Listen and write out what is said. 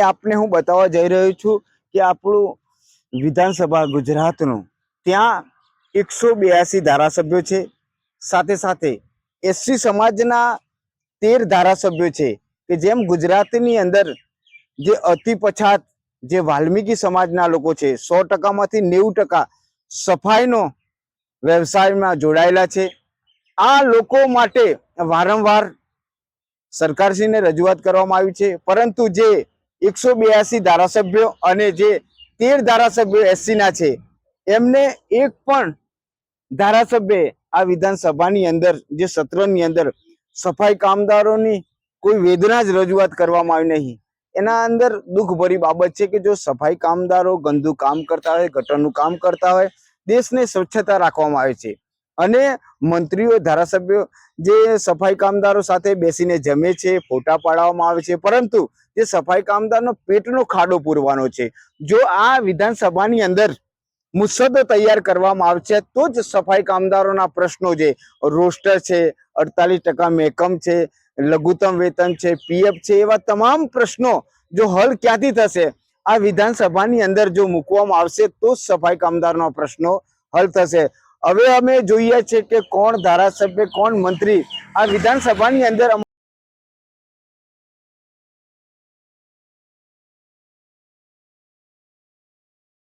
આપને હું બતાવવા જઈ રહ્યો છું કે આપણું વિધાનસભા ગુજરાતનું ત્યાં 182 ધારાસભ્યો છે, સાથે સાથે એસસી સમાજના 13 ધારાસભ્યો છે કે જેમ ગુજરાતની અંદર જે અતિ પછાત જે વાલ્મીકી સમાજના લોકો છે 100%માંથી 90% સફાઈનો વ્યવસાયમાં જોડાયેલા છે। આ લોકો માટે વારંવાર સરકારશ્રીને રજૂઆત કરવામાં આવી છે, પરંતુ જે 182 ધારાસભ્યો અને જે 13 ધારાસભ્યો એસસીના છે એમને એક પણ ધારાસભ્ય આ વિધાનસભાની અંદર જે સત્રની અંદર સફાઈ કામદારોની કોઈ વેદના જ રજૂઆત કરવામાં આવી નહીં। એના અંદર દુઃખભરી બાબત છે કે જો સફાઈ કામદારો ગંદુ કામ કરતા હોય, ગટરનું કામ કરતા હોય, દેશને સ્વચ્છતા રાખવામાં આવે છે અને મંત્રીઓ ધારાસભ્યો જે સફાઈ કામદારો સાથે બેસીને જમે છે, ફોટા પાડવામાં આવે છે, પરંતુ જે સફાઈ કામદારનો પેટનો ખાડો પૂરવાનો છે। જો આ વિધાનસભાની અંદર મુસદ્દો તૈયાર કરવામાં આવશે તો જ સફાઈ કામદારોના પ્રશ્નો છે, રોસ્ટર છે, 48% મહેકમ છે, લઘુત્તમ વેતન છે, પીએફ છે, એવા તમામ પ્રશ્નો જો હલ ક્યાંથી થશે? આ વિધાનસભાની અંદર જો મૂકવામાં આવશે તો જ સફાઈ કામદારોના પ્રશ્નો હલ થશે। હવે અમે જોઈએ છે કે કોણ ધારાસભ્ય, કોણ મંત્રી આ વિધાનસભાની અંદર